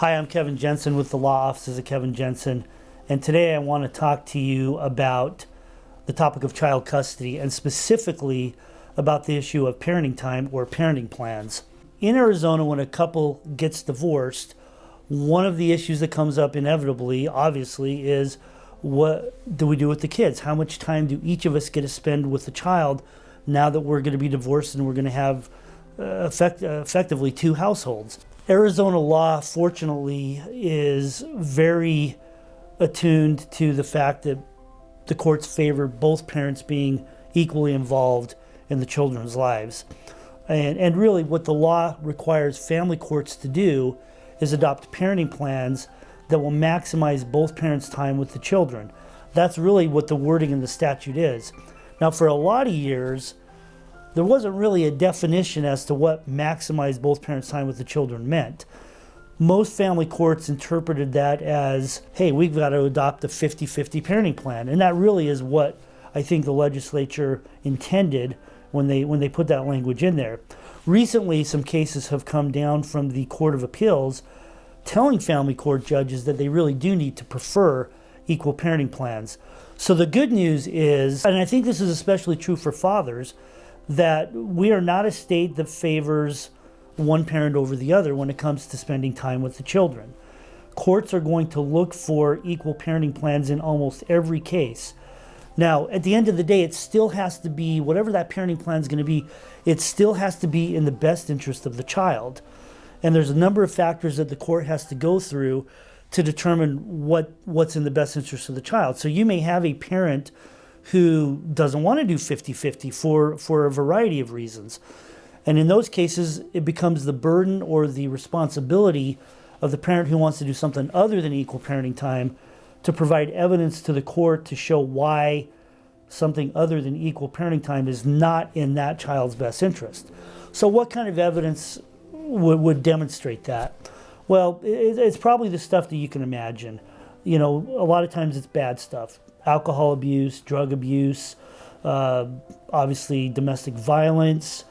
Hi, I'm Kevin Jensen with the Law Offices of Kevin Jensen, and today I want to talk to you about the topic of child custody and specifically about the issue of parenting time or parenting plans. In Arizona, when a couple gets divorced, one of the issues that comes up inevitably, obviously, is what do we do with the kids? How much time do each of us get to spend with the child now that we're going to be divorced and we're going to have effectively two households? Arizona law, fortunately, is very attuned to the fact that the courts favor both parents being equally involved in the children's lives. And really what the law requires family courts to do is adopt parenting plans that will maximize both parents' time with the children. That's really what the wording in the statute is. Now, for a lot of years, there wasn't really a definition as to what maximize both parents' time with the children meant. Most family courts interpreted that as, hey, we've got to adopt a 50-50 parenting plan. And that really is what I think the legislature intended when they put that language in there. Recently, some cases have come down from the Court of Appeals telling family court judges that they really do need to prefer equal parenting plans. So the good news is, and I think this is especially true for fathers, that we are not a state that favors one parent over the other when it comes to spending time with the children. Courts are going to look for equal parenting plans in almost every case. Now, at the end of the day, it still has to be, whatever that parenting plan is going to be, it still has to be in the best interest of the child. And there's a number of factors that the court has to go through to determine what's in the best interest of the child. So you may have a parent who doesn't want to do 50-50 for a variety of reasons. And in those cases, it becomes the burden or the responsibility of the parent who wants to do something other than equal parenting time to provide evidence to the court to show why something other than equal parenting time is not in that child's best interest. So what kind of evidence would demonstrate that? Well, it's probably the stuff that you can imagine. You know, a lot of times it's bad stuff. Alcohol abuse, drug abuse, obviously domestic violence,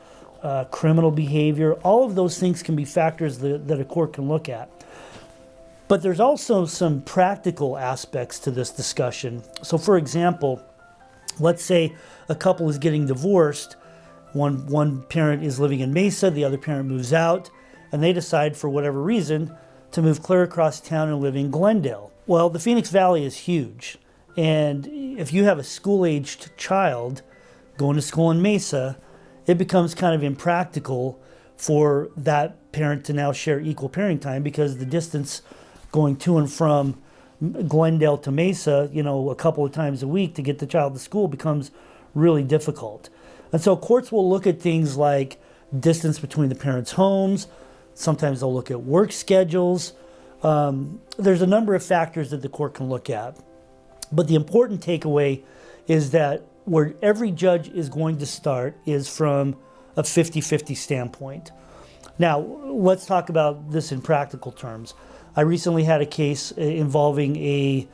criminal behavior. All of those things can be factors that a court can look at. But there's also some practical aspects to this discussion. So for example, let's say a couple is getting divorced. One parent is living in Mesa, the other parent moves out, and they decide for whatever reason to move clear across town and live in Glendale. Well, the Phoenix Valley is huge. And if you have a school-aged child going to school in Mesa, it becomes kind of impractical for that parent to now share equal parenting time because the distance going to and from Glendale to Mesa, a couple of times a week to get the child to school becomes really difficult. And so courts will look at things like distance between the parents' homes. Sometimes they'll look at work schedules. There's a number of factors that the court can look at. But the important takeaway is that where every judge is going to start is from a 50-50 standpoint. Now, let's talk about this in practical terms. I recently had a case involving a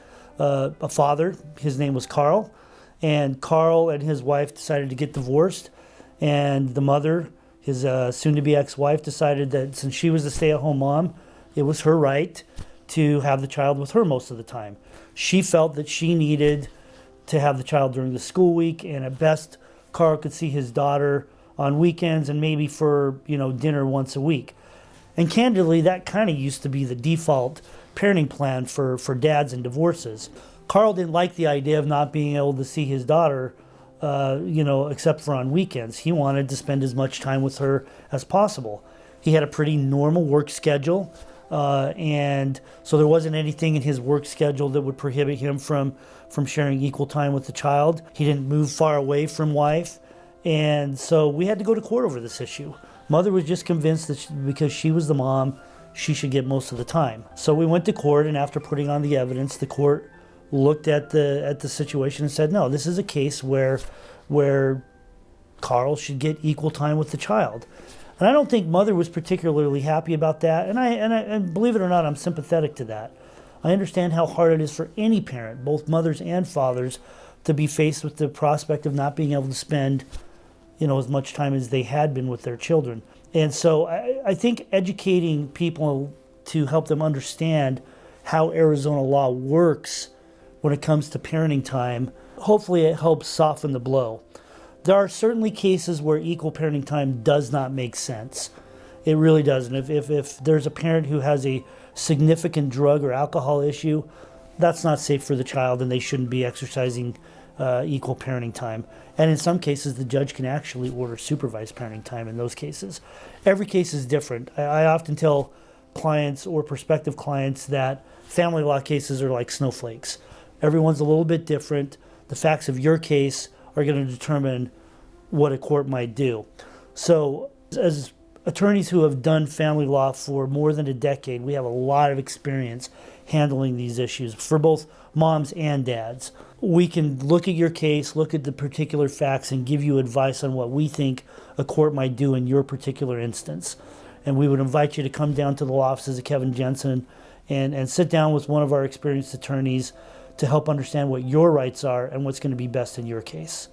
father. His name was Carl. And Carl and his wife decided to get divorced. And the mother, his soon-to-be ex-wife, decided that since she was the stay-at-home mom, it was her right to have the child with her most of the time. She felt that she needed to have the child during the school week, and at best, Carl could see his daughter on weekends and maybe for, dinner once a week. And candidly, that kind of used to be the default parenting plan for dads in divorces. Carl didn't like the idea of not being able to see his daughter, except for on weekends. He wanted to spend as much time with her as possible. He had a pretty normal work schedule. And so there wasn't anything in his work schedule that would prohibit him from sharing equal time with the child. He didn't move far away from wife. And so we had to go to court over this issue. Mother was just convinced that because she was the mom, she should get most of the time. So we went to court, and after putting on the evidence, the court looked at the situation and said, no, this is a case where Carl should get equal time with the child. And I don't think Mother was particularly happy about that. And believe it or not, I'm sympathetic to that. I understand how hard it is for any parent, both mothers and fathers, to be faced with the prospect of not being able to spend, as much time as they had been with their children. And so I think educating people to help them understand how Arizona law works when it comes to parenting time. Hopefully it helps soften the blow. There are certainly cases where equal parenting time does not make sense. It really doesn't. If there's a parent who has a significant drug or alcohol issue, that's not safe for the child, and they shouldn't be exercising equal parenting time. And in some cases, the judge can actually order supervised parenting time in those cases. Every case is different. I often tell clients or prospective clients that family law cases are like snowflakes. Everyone's a little bit different. The facts of your case are going to determine what a court might do. So as attorneys who have done family law for more than a decade, we have a lot of experience handling these issues for both moms and dads. We can look at your case, look at the particular facts, and give you advice on what we think a court might do in your particular instance. And we would invite you to come down to the law offices of Kevin Jensen and sit down with one of our experienced attorneys to help understand what your rights are and what's going to be best in your case.